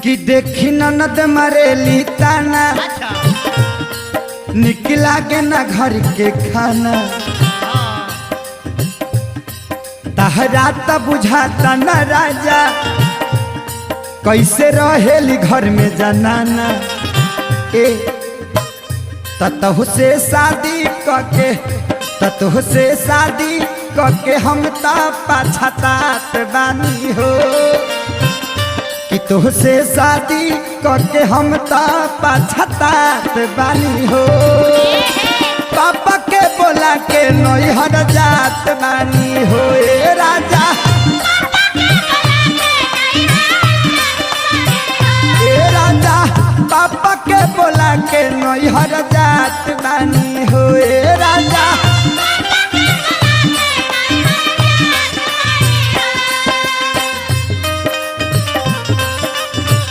कि देखी ननद मरेली ताना निकला के ना घर के खाना तहरा त बुझाता न राजा कैसे रहेली घर में जनाना ए ततहु से शादी करके ततहु से शादी करके हम ता पछतात बानी हो कि तुहसे शादी करके हम ता पछतात बानी हो पापा के बोला के नैहर जात बानी हो ए राजा ए राजा पापा के बोला के नैहर जात बानी हो ए